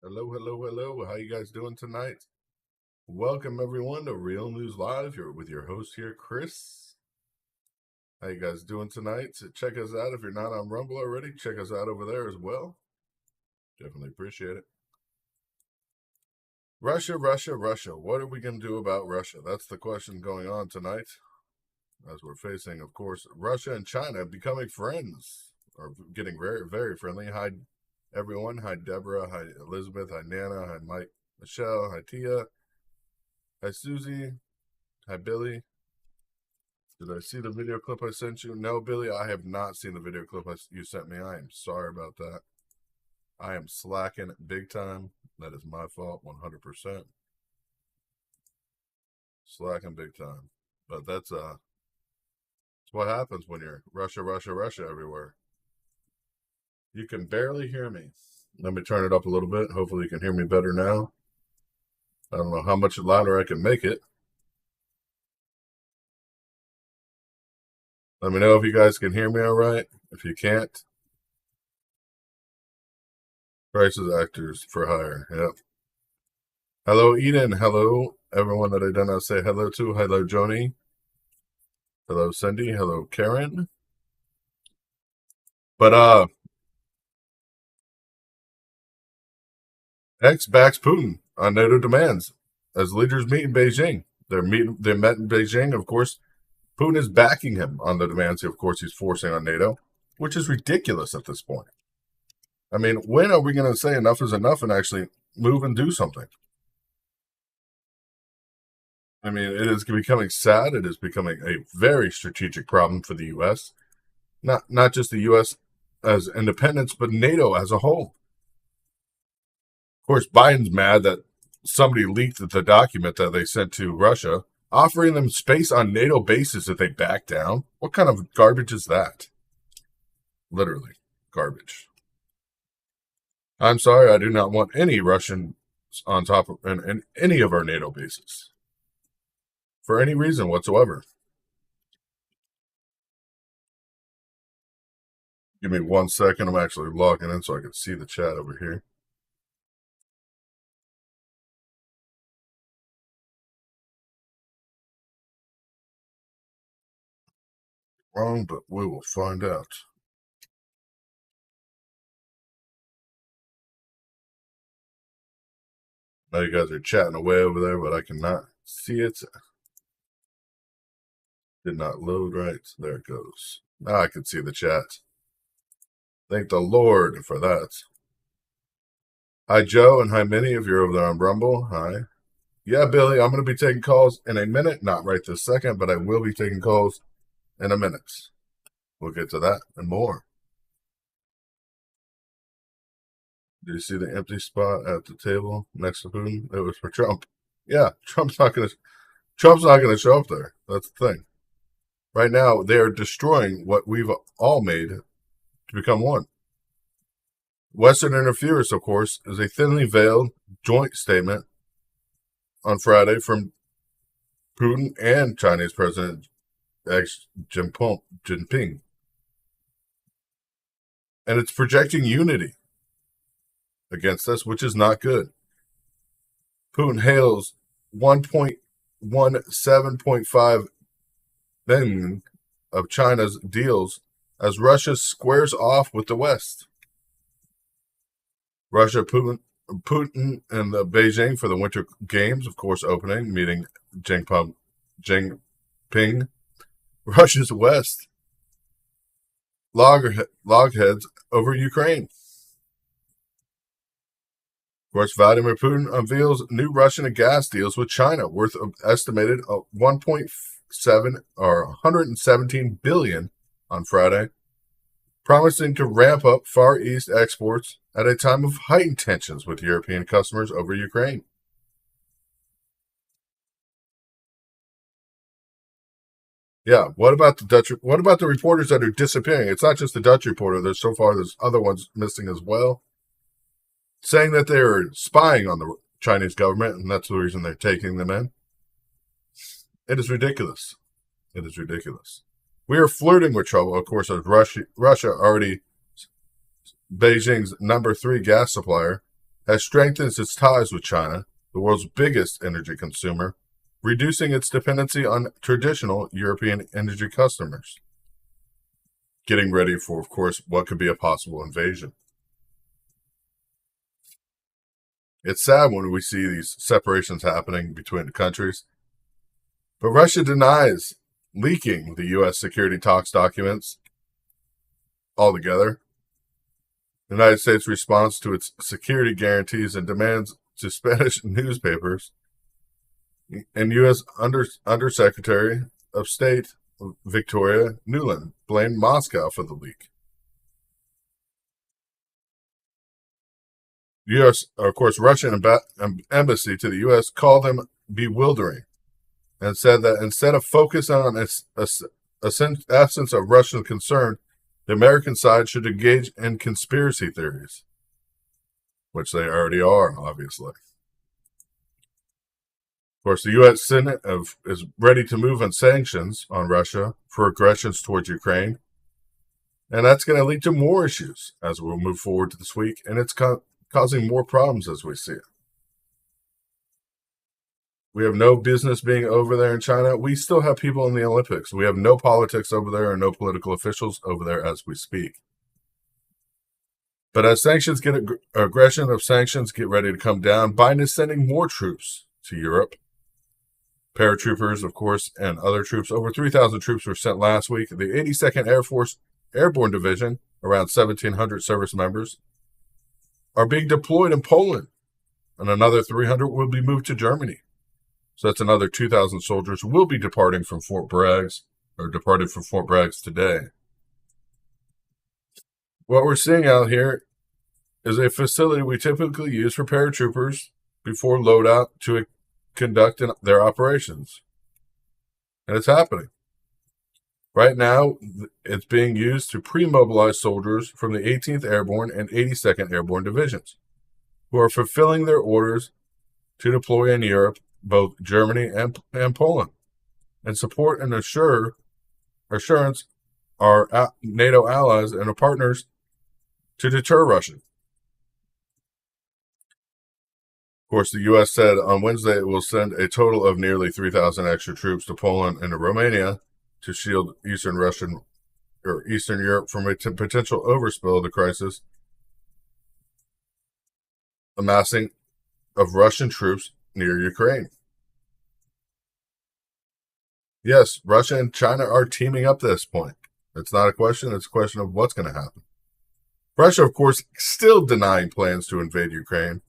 Hello, hello, hello. How you guys doing tonight? Welcome everyone to Real News Live. You're with your host here, Chris. How you guys doing tonight? Check us out if you're not on Rumble already. Check us out over there as well. Definitely appreciate it. Russia. What are we going to do about Russia? That's the question going on tonight. As we're facing, of course, Russia and China becoming friends, or getting very, very friendly. Hi, everyone. Hi, Deborah. Hi, Elizabeth. Hi, Nana. Hi, Mike. Michelle. Hi, Tia. Hi, Susie. Hi, Billy. Did I see the video clip I sent you? No, Billy, I have not seen the video clip you sent me. I am sorry about that. I am slacking big time. That is my fault, 100%. Slacking big time. But that's what happens when you're Russia everywhere. You can barely hear me. Let me turn it up a little bit. Hopefully you can hear me better now. I don't know how much louder I can make it. Let me know if you guys can hear me all right. If you can't, prices actors for hire. Yep. Hello, Eden. Hello, everyone that I did not say hello to. Hello, Joni. Hello, Cindy. Hello, Karen. But X backs Putin on NATO demands as leaders meet in Beijing. They met in Beijing. Of course, Putin is backing him on the demands. Of course, he's forcing on NATO, which is ridiculous at this point. I mean, when are we going to say enough is enough and actually move and do something? I mean, it is becoming sad. It is becoming a very strategic problem for the U.S. Not just the U.S. as independence, but NATO as a whole. Of course, Biden's mad that somebody leaked the document that they sent to Russia, offering them space on NATO bases if they back down. What kind of garbage is that? Literally, garbage. I'm sorry, I do not want any Russians on top of in any of our NATO bases. For any reason whatsoever. Give me 1 second. I'm actually logging in so I can see the chat over here. Wrong, but we will find out. Now you guys are chatting away over there, but I cannot see it. Did not load right. There it goes. Now I can see the chat. Thank the Lord for that. Hi, Joe, and hi, Minnie, if you're over there on Rumble. Hi. Yeah, Billy, I'm going to be taking calls in a minute. Not right this second, but I will be taking calls in a minute. We'll get to that and more. Do you see the empty spot at the table next to Putin? It was for Trump. Yeah, Trump's not going to show up there. That's the thing. Right now, they are destroying what we've all made to become one. Western interference, of course, is a thinly veiled joint statement on Friday from Putin and Chinese President Xi Jinping. And it's projecting unity against us, which is not good. Putin hails 1.17.5 billion of China's deals as Russia squares off with the West. Russia, Putin and Beijing for the Winter Games, of course, opening, meeting Jinping. Russia's West logheads over Ukraine. Of course, Vladimir Putin unveils new Russian gas deals with China worth estimated 1.7 or 117 billion on Friday, promising to ramp up Far East exports at a time of heightened tensions with European customers over Ukraine. Yeah, what about the Dutch? What about the reporters that are disappearing? It's not just the Dutch reporter. There's other ones missing as well, saying that they are spying on the Chinese government, and that's the reason they're taking them in. It is ridiculous. It is ridiculous. We are flirting with trouble, of course, as Russia already Beijing's number 3 gas supplier, has strengthened its ties with China, the world's biggest energy consumer, reducing its dependency on traditional European energy customers, getting ready for, of course, what could be a possible invasion. It's sad when we see these separations happening between the countries, but Russia denies leaking the U.S. security talks documents altogether. The United States response to its security guarantees and demands to Spanish newspapers, and U.S. Undersecretary of State Victoria Nuland blamed Moscow for the leak. U.S., of course, Russian embassy to the U.S. called them bewildering and said that instead of focusing on its absence of Russian concern, the American side should engage in conspiracy theories, which they already are, obviously. Of course, the U.S. Senate is ready to move on sanctions on Russia for aggressions towards Ukraine, and that's going to lead to more issues as we'll move forward to this week, and it's causing more problems as we see it. We have no business being over there in China. We still have people in the Olympics. We have no politics over there and no political officials over there as we speak. But as sanctions aggression of sanctions get ready to come down, Biden is sending more troops to Europe. Paratroopers, of course, and other troops. Over 3,000 troops were sent last week. The 82nd Air Force Airborne Division, around 1,700 service members, are being deployed in Poland, and another 300 will be moved to Germany. So that's another 2,000 soldiers will be departed from Fort Bragg today. What we're seeing out here is a facility we typically use for paratroopers before loadout to conduct their operations. And it's happening. Right now, it's being used to pre-mobilize soldiers from the 18th Airborne and 82nd Airborne Divisions, who are fulfilling their orders to deploy in Europe, both Germany and Poland, and support and assurance our NATO allies and our partners to deter Russia. Of course, the U.S. said on Wednesday it will send a total of nearly 3,000 extra troops to Poland and to Romania to shield Eastern Europe from a potential overspill of the crisis, amassing of Russian troops near Ukraine. Yes, Russia and China are teaming up at this point. It's not a question, it's a question of what's going to happen. Russia, of course, still denying plans to invade Ukraine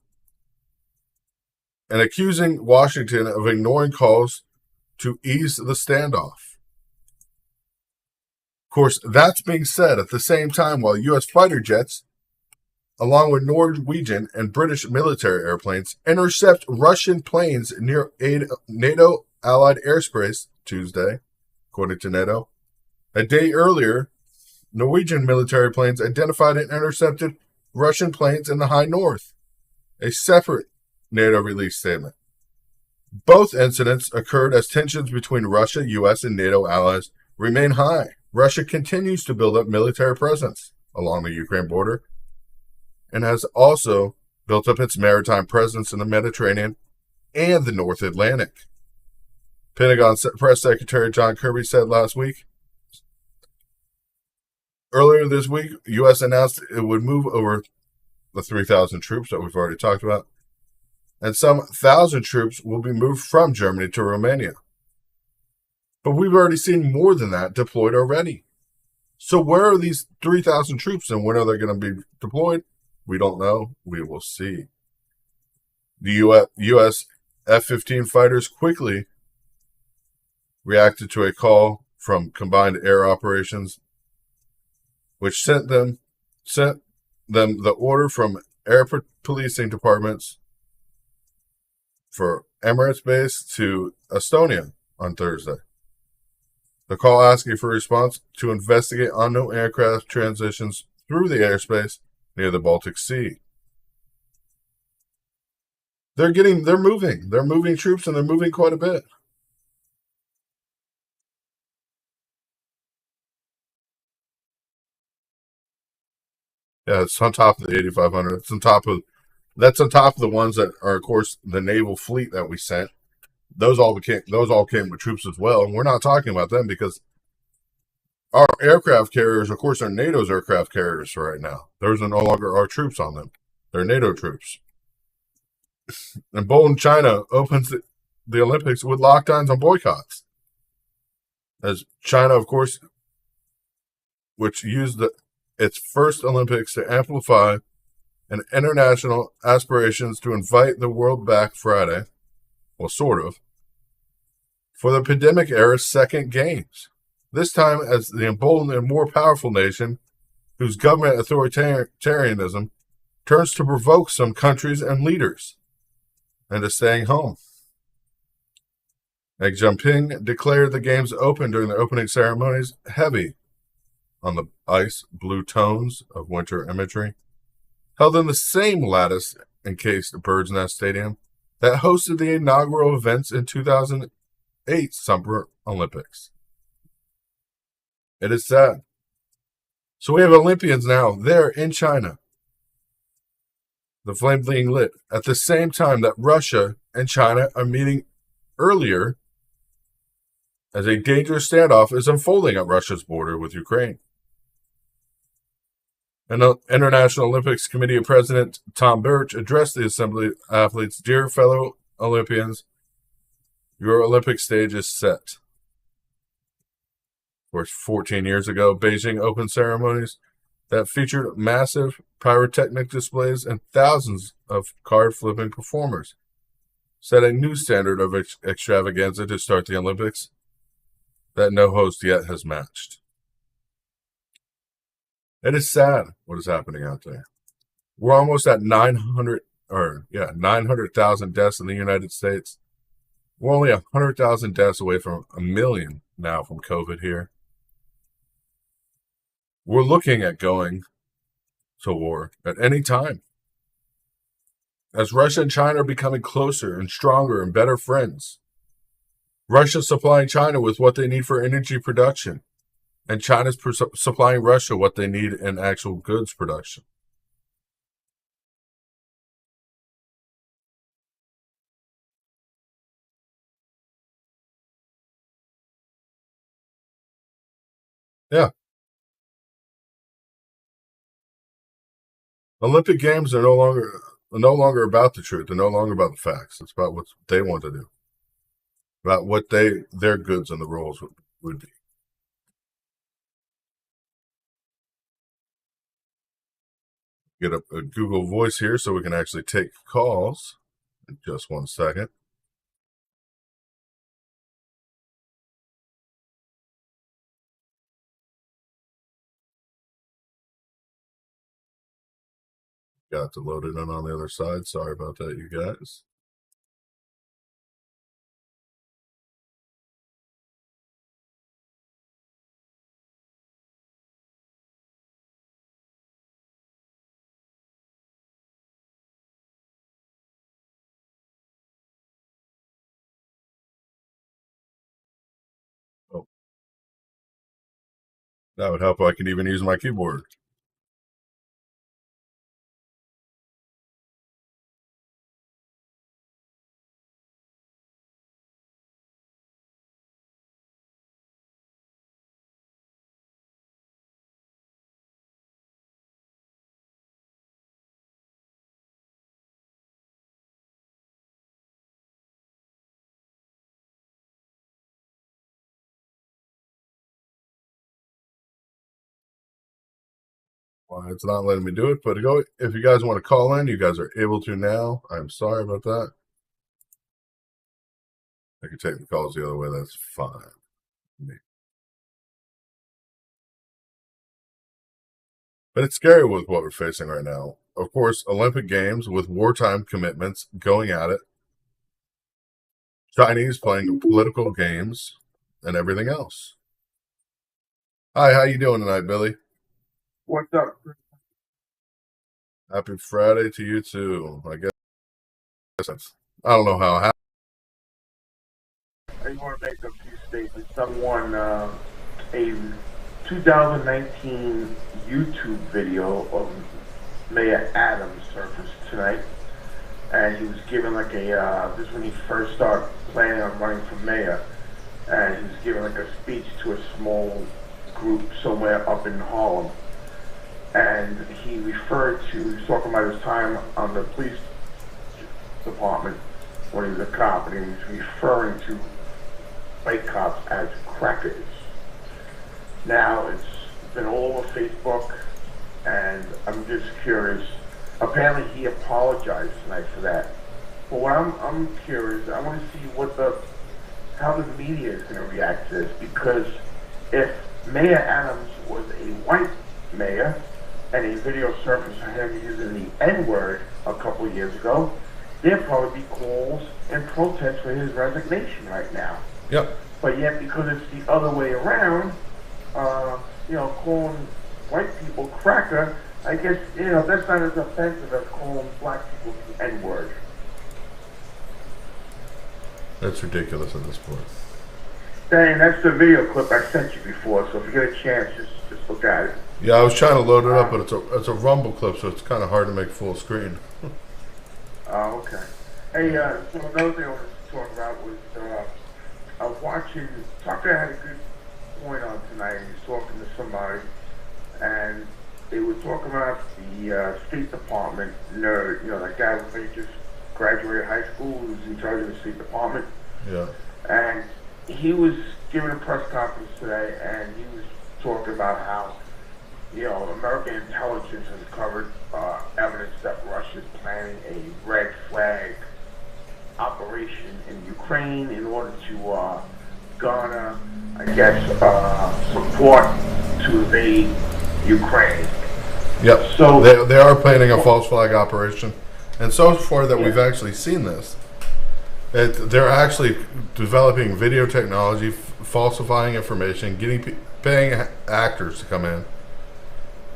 and accusing Washington of ignoring calls to ease the standoff. Of course, that's being said at the same time while U.S. fighter jets, along with Norwegian and British military airplanes, intercept Russian planes near NATO allied airspace Tuesday, according to NATO. A day earlier, Norwegian military planes identified and intercepted Russian planes in the high north, a separate NATO release statement. Both incidents occurred as tensions between Russia, U.S., and NATO allies remain high. Russia continues to build up military presence along the Ukraine border and has also built up its maritime presence in the Mediterranean and the North Atlantic. Pentagon Press Secretary John Kirby said last week. Earlier this week, U.S. announced it would move over the 3,000 troops that we've already talked about, and some 1,000 troops will be moved from Germany to Romania. But we've already seen more than that deployed already. So where are these 3,000 troops and when are they going to be deployed? We don't know. We will see. The U.S. F-15 fighters quickly reacted to a call from Combined Air Operations, which sent them the order from air policing departments for Emirates base to Estonia on Thursday. The call asking for a response to investigate unknown aircraft transitions through the airspace near the Baltic Sea. They're moving. They're moving troops and they're moving quite a bit. Yeah, it's on top of the 8,500. It's on top of That's on top of the ones that are, of course, the naval fleet that we sent. Those all came with troops as well, and we're not talking about them because our aircraft carriers, of course, are NATO's aircraft carriers right now. Those are no longer our troops on them; they're NATO troops. And bold China opens the Olympics with lockdowns and boycotts, as China, of course, which used its first Olympics to amplify an international aspirations to invite the world back Friday, well, sort of, for the pandemic era's second games. This time as the emboldened and more powerful nation whose government authoritarianism turns to provoke some countries and leaders into staying home. Xi Jinping declared the games open during the opening ceremonies, heavy on the ice blue tones of winter imagery, held in the same lattice-encased Bird's Nest Stadium that hosted the inaugural events in 2008 Summer Olympics. It is sad. So we have Olympians now there in China, the flame being lit, at the same time that Russia and China are meeting earlier as a dangerous standoff is unfolding at Russia's border with Ukraine. And the International Olympics Committee President Tom Birch addressed the assembly athletes, "Dear fellow Olympians, your Olympic stage is set." Of course, 14 years ago, Beijing opened ceremonies that featured massive pyrotechnic displays and thousands of card-flipping performers, set a new standard of extravaganza to start the Olympics that no host yet has matched. It is sad what is happening out there. We're almost at 900,000 deaths in the United States. We're only 100,000 deaths away from 1 million now from COVID here. We're looking at going to war at any time. As Russia and China are becoming closer and stronger and better friends. Russia supplying China with what they need for energy production, and China's supplying Russia what they need in actual goods production. Yeah. Olympic Games are no longer about the truth. They're no longer about the facts. It's about what they want to do. About what their goods and the rules would be. Get a Google Voice here so we can actually take calls. In just 1 second. Got to load it in on the other side. Sorry about that, you guys. Oh, that would help if I could even use my keyboard. Well, it's not letting me do it, but if you guys want to call in, you guys are able to now. I'm sorry about that. I can take the calls the other way. That's fine. But it's scary with what we're facing right now. Of course, Olympic Games with wartime commitments going at it. Chinese playing political games and everything else. Hi, how you doing tonight, Billy? What's up? Happy Friday to you too. I don't know how. I just want to make a few statements. Someone, a 2019 YouTube video of Mayor Adams surfaced tonight. and he was given like a, this is when he first started planning on running for mayor, and he was giving like a speech to a small group somewhere up in Harlem, and he referred to, he was talking about his time on the police department when he was a cop, and he was referring to white cops as crackers. Now, it's been all over Facebook, and I'm just curious. Apparently, he apologized tonight for that. But what I'm curious, I want to see how the media is going to react to this, because if Mayor Adams was a white mayor, and a video surfaced of him using the N-word a couple of years ago, there'd probably be calls and protests for his resignation right now. Yep. But yet, because it's the other way around, calling white people cracker, I guess, that's not as offensive as calling black people the N-word. That's ridiculous at this point. Dang, that's the video clip I sent you before, so if you get a chance, just look at it. Yeah, I was trying to load it up, but it's a Rumble clip, so it's kind of hard to make full screen. Oh, okay. Hey, so another thing I wanted to talk about was, I was watching, Tucker had a good point on tonight. He was talking to somebody, and they were talking about the State Department nerd, that guy who just graduated high school, who was in charge of the State Department. Yeah. And he was giving a press conference today, and he was talking about how, American intelligence has covered evidence that Russia's planning a red flag operation in Ukraine in order to garner, I guess, support to invade Ukraine. Yep. So they are planning a false flag operation, and so far that we've actually seen this, they're actually developing video technology, falsifying information, paying actors to come in.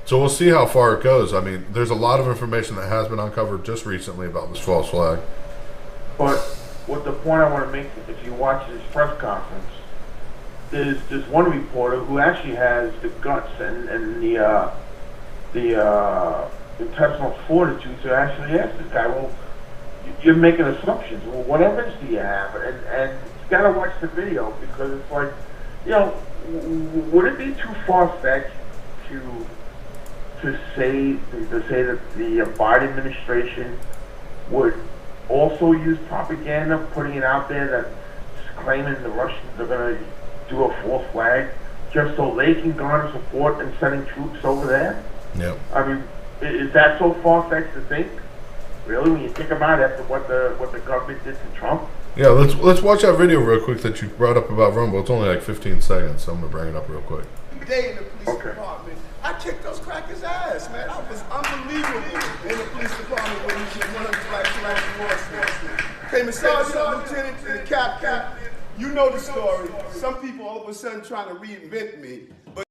So we'll see how far it goes. I mean, there's a lot of information that has been uncovered just recently about this false flag. But what the point I want to make, if you watch this press conference, is there's one reporter who actually has the guts and the intestinal fortitude to actually ask this guy, well, you're making assumptions. Well, what evidence do you have? And you got to watch the video, because it's like, would it be too far-fetched to say that the Biden administration would also use propaganda, putting it out there that claiming the Russians are going to do a false flag just so they can garner support and sending troops over there? Yep. I mean, is that so far-fetched to think? Really, when you think about it, after what the government did to Trump? Yeah, let's watch that video real quick that you brought up about Rumble. It's only like 15 seconds, so I'm gonna bring it up real quick. Day in the police department, I kicked those crackers' ass, man. I was unbelievable in the police department when you should one of the black forces. Came a sergeant, lieutenant, to the captain. You know the story. Some people all of a sudden trying to reinvent me, but.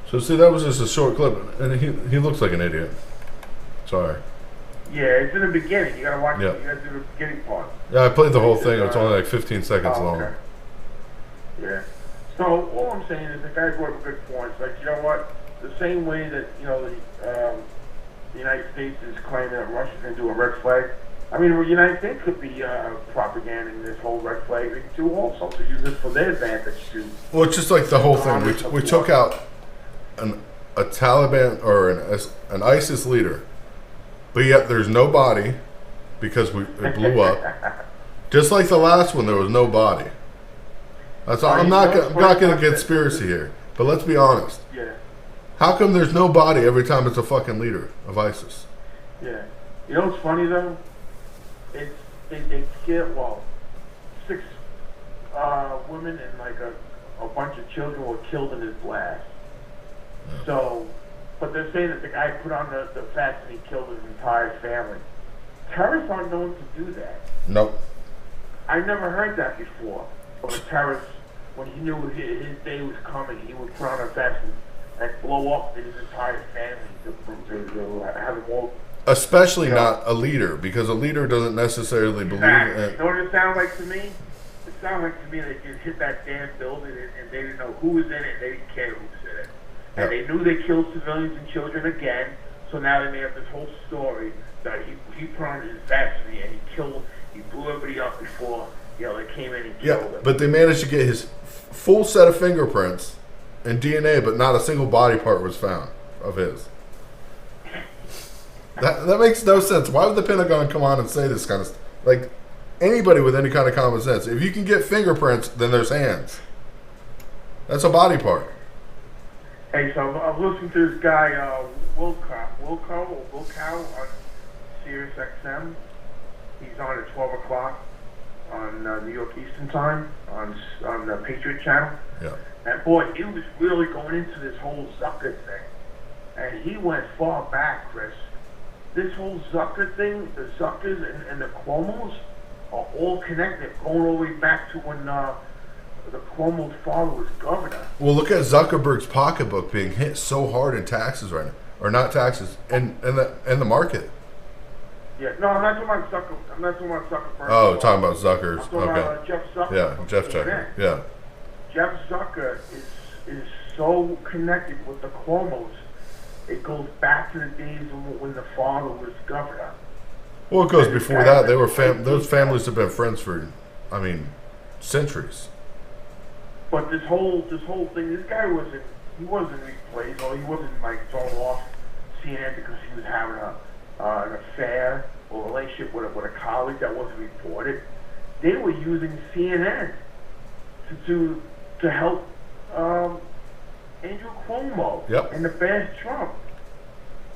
So see, that was just a short clip, and he looks like an idiot. Sorry. Yeah, it's in the beginning. You gotta watch it. You gotta do the beginning part. Yeah, I played the whole thing. It's only like 15 seconds long. Okay. Yeah. So all I'm saying is the guy brought up a good point. It's like, you know what? The same way that the United States is claiming that Russia's gonna do a red flag. I mean, the United States could be propaganding this whole red flag thing too, also to use it for their advantage too. Well, it's just like the whole thing. We took out a Taliban or an ISIS leader, but yet there's no body because it blew up. Just like the last one, there was no body. That's all. I'm not going to get conspiracy here, but let's be honest. Yeah. How come there's no body every time it's a fucking leader of ISIS? Yeah. You know what's funny though? They killed 6 women and like a bunch of children were killed in this blast. So, but they're saying that the guy put on the fact that he killed his entire family. Terrorists aren't known to do that. Nope. I never heard that before. Of a terrorist, when he knew his day was coming, he would put on a vest and blow up his entire family to have them all. Especially not a leader, because a leader doesn't necessarily believe in. You know what it sounded like to me? It sounded like to me they just hit that damn building and they didn't know who was in it. They didn't care who was in it. And they knew they killed civilians and children again, So now they made up this whole story that he put on his vest and he blew everybody up before they came in and killed him. But they managed to get his full set of fingerprints and DNA, but not a single body part was found of his. That makes no sense. Why would the Pentagon come on and say this kind of stuff? Like, anybody with any kind of common sense, if you can get fingerprints, then there's hands. That's a body part. Hey, so I've listened to this guy, Wilco on Sirius XM. He's on at 12 o'clock on New York Eastern Time on the Patriot Channel. Yeah. And boy, he was really going into this whole Zucker thing. And he went far back, Chris. This whole Zucker thing, the Zuckers and the Cuomos are all connected, going all the way back to when the Cuomo's father was governor. Well, look at Zuckerberg's pocketbook being hit so hard in taxes right now, or not taxes, and the market. Yeah, no, I'm not talking about Zucker. I'm not talking about Zuckerberg. Oh, talking about Zuckers. I'm talking Okay. about Jeff Zucker. Yeah, Jeff Zucker. Yeah. Jeff Zucker is so connected with the Cuomos. It goes back to the days when the father was governor. Well, it goes before that. They were those families have been friends for, centuries. But this whole thing, this guy wasn't replaced, or he wasn't like thrown off CNN because he was having an affair or relationship with a colleague that wasn't reported. They were using CNN to help Andrew Cuomo and the bad Trump.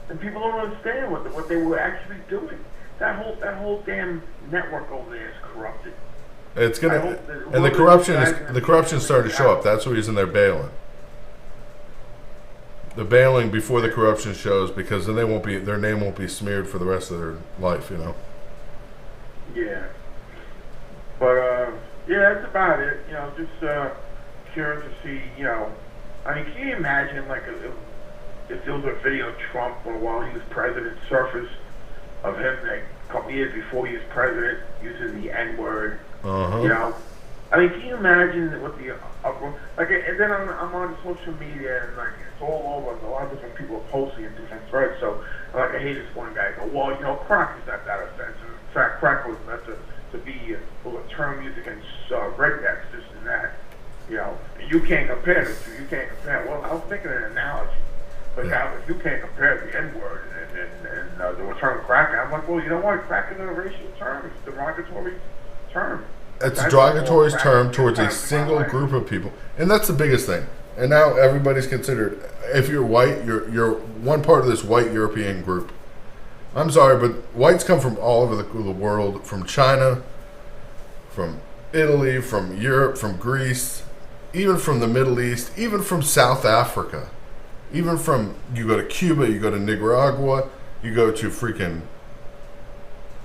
And people don't understand what they were actually doing. That whole damn network over there is corrupted. It's gonna, and the corruption starting to show up. That's the reason they're bailing. They're bailing before the corruption shows, because then their name won't be smeared for the rest of their life. Yeah. But yeah, that's about it. Just curious to see. Can you imagine like if there was a video of Trump while he was president, surface of him like a couple years before he was president using the N-word? Can you imagine what the and then I'm on social media and like it's all over. A lot of different people are posting in different threads. So I hate this one guy. Well, crack is not that offensive. In fact, crack was meant to be a term used against rednecks, this and that. You can't compare the two. You can't compare. Well, I was thinking an analogy, but now if you can't compare the N-word and the term crack, I'm like, well, you know what? Crack is a racial term. It's a derogatory term. It's a derogatory term towards a single group of people, and that's the biggest thing. And now everybody's considered. If you're white, you're one part of this white European group. I'm sorry, but whites come from all over the world, from China, from Italy, from Europe, from Greece, even from the Middle East, even from South Africa, even from, you go to Cuba, you go to Nicaragua, you go to freaking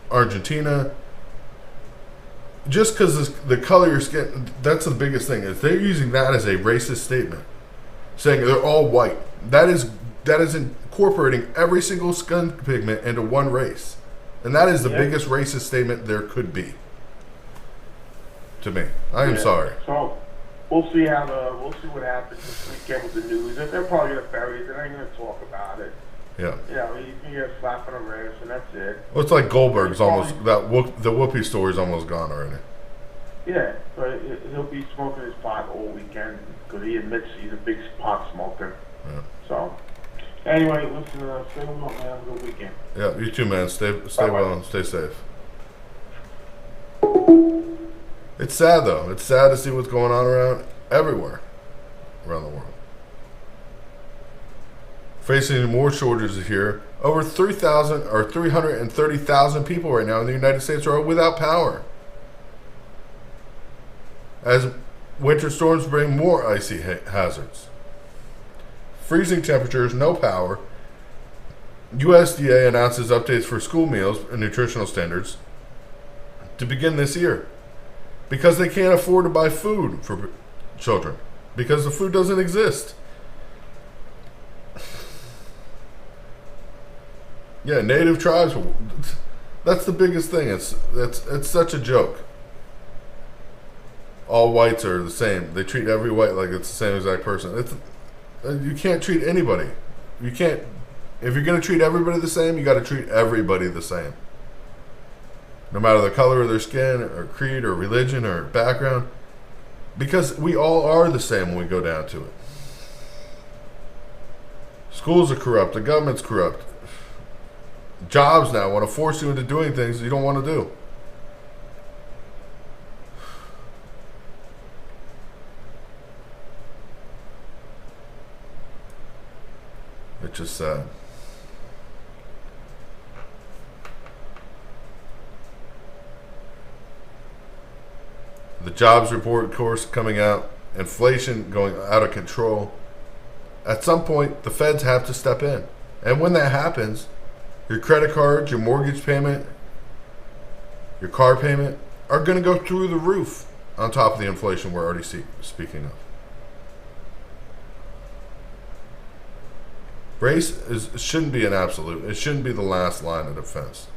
Argentina. Just because the color of your skin, that's the biggest thing, is they're using that as a racist statement, saying they're all white. That is incorporating every single skin pigment into one race, and that is the biggest racist statement there could be. To me, I am sorry. So we'll see what happens this weekend with the news. They're probably gonna bury it. They're not gonna talk about it. Yeah. You can get a slap on the wrist, and that's it. Well, it's like Goldberg's almost the Whoopi story's almost gone already. Yeah, but he'll be smoking his pot all weekend because he admits he's a big pot smoker. Yeah. So, anyway, listen, stay well, man. Have a good weekend. Yeah, you too, man. Stay well and stay safe. It's sad though. It's sad to see what's going on everywhere around the world. Facing more shortages here. Over 330,000 people right now in the United States are without power, as winter storms bring more icy hazards. Freezing temperatures, no power. USDA announces updates for school meals and nutritional standards to begin this year, because they can't afford to buy food for children, because the food doesn't exist. Yeah, native tribes, that's the biggest thing. It's such a joke. All whites are the same. They treat every white like it's the same exact person. You can't treat anybody. You can't If you're going to treat everybody the same, you got to treat everybody the same. No matter the color of their skin or creed or religion or background. Because we all are the same when we go down to it. Schools are corrupt. The government's corrupt. Jobs now want to force you into doing things you don't want to do. It's just sad. The jobs report, of course, coming out. Inflation going out of control. At some point, the feds have to step in. And when that happens, your credit card, your mortgage payment, your car payment are going to go through the roof on top of the inflation we're already speaking of. Race shouldn't be an absolute. It shouldn't be the last line of defense.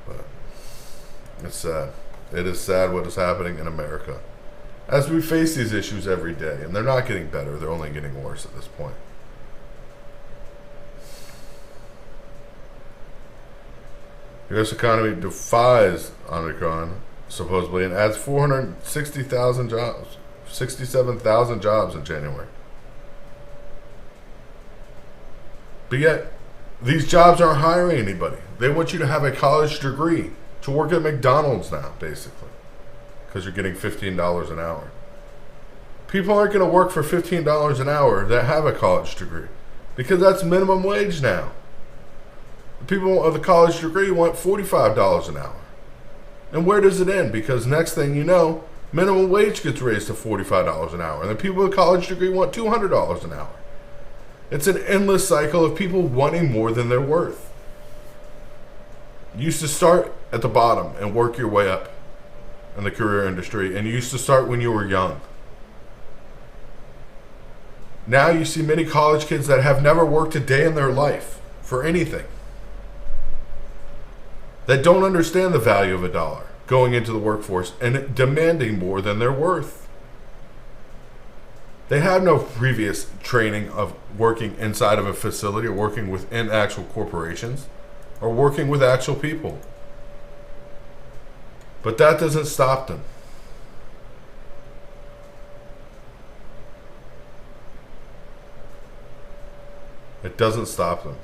But it's sad. It is sad what is happening in America. As we face these issues every day, and they're not getting better, they're only getting worse at this point. The U.S. economy defies Omicron, supposedly, and adds 460,000 jobs, 67,000 jobs in January. But yet, these jobs aren't hiring anybody. They want you to have a college degree to work at McDonald's now, basically, because you're getting $15 an hour. People aren't going to work for $15 an hour that have a college degree, because that's minimum wage now. The people with a college degree want $45 an hour. And where does it end? Because next thing you know, minimum wage gets raised to $45 an hour. And the people with a college degree want $200 an hour. It's an endless cycle of people wanting more than they're worth. You used to start at the bottom and work your way up in the career industry. And you used to start when you were young. Now you see many college kids that have never worked a day in their life for anything. That don't understand the value of a dollar going into the workforce and demanding more than they're worth. They have no previous training of working inside of a facility or working within actual corporations or working with actual people. But that doesn't stop them. It doesn't stop them.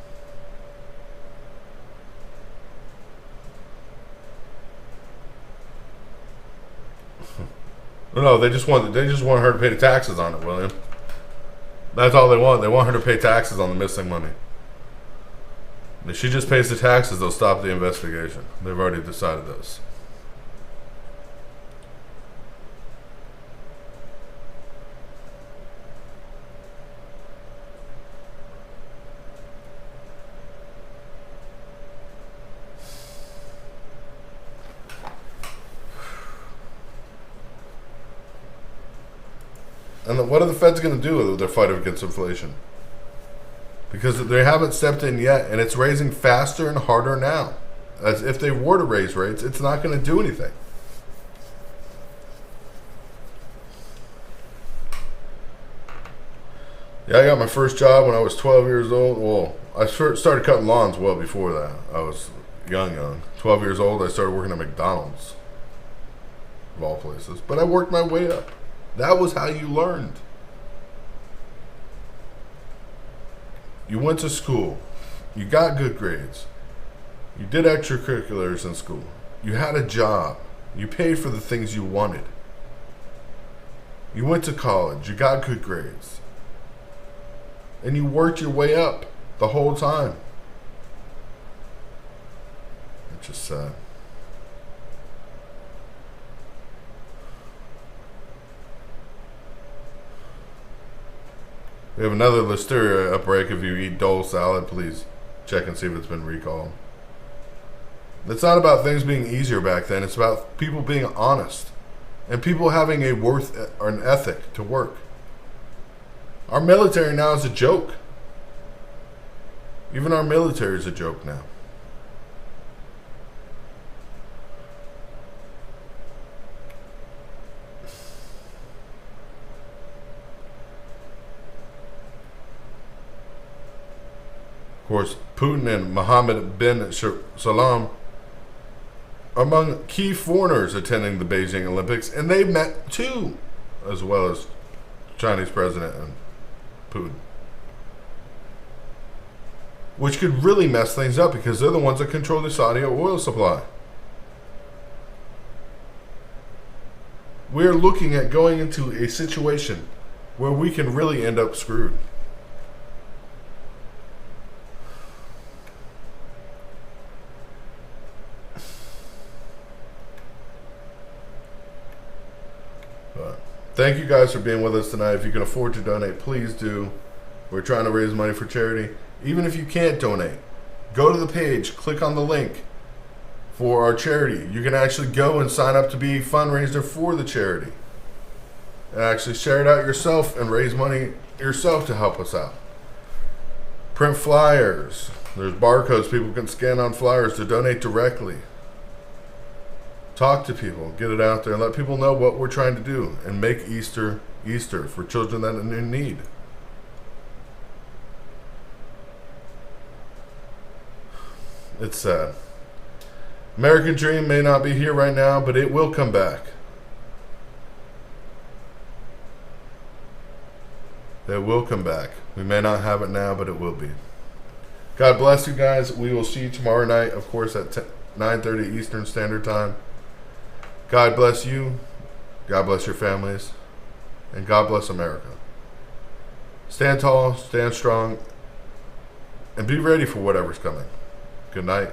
No, they just want her to pay the taxes on it, William. That's all they want. They want her to pay taxes on the missing money. If she just pays the taxes, they'll stop the investigation. They've already decided this. And what are the feds going to do with their fight against inflation? Because they haven't stepped in yet, and it's raising faster and harder now. As if they were to raise rates, it's not going to do anything. Yeah, I got my first job when I was 12 years old. Well, I started cutting lawns well before that. I was young. 12 years old, I started working at McDonald's, of all places. But I worked my way up. That was how you learned. You went to school. You got good grades. You did extracurriculars in school. You had a job. You paid for the things you wanted. You went to college. You got good grades. And you worked your way up the whole time. It's just sad. We have another Listeria outbreak. If you eat Dole salad, please check and see if it's been recalled. It's not about things being easier back then. It's about people being honest and people having a worth or an ethic to work. Our military now is a joke. Even our military is a joke now. course, Putin and Mohammed bin Salman are among key foreigners attending the Beijing Olympics, and they met too, as well as Chinese President and Putin. Which could really mess things up because they're the ones that control the Saudi oil supply. We're looking at going into a situation where we can really end up screwed. But thank you guys for being with us tonight. If you can afford to donate, please do. We're trying to raise money for charity. Even if you can't donate, go to the page, click on the link for our charity. You can actually go and sign up to be a fundraiser for the charity. And actually share it out yourself and raise money yourself to help us out. Print flyers. There's barcodes people can scan on flyers to donate directly. Talk to people, get it out there, and let people know what we're trying to do and make Easter Easter for children that are in need. It's sad. American dream may not be here right now, but it will come back. It will come back. We may not have it now, but it will be. God bless you guys. We will see you tomorrow night, of course, at 9:30 Eastern Standard Time. God bless you. God bless your families. And God bless America. Stand tall, stand strong, and be ready for whatever's coming. Good night.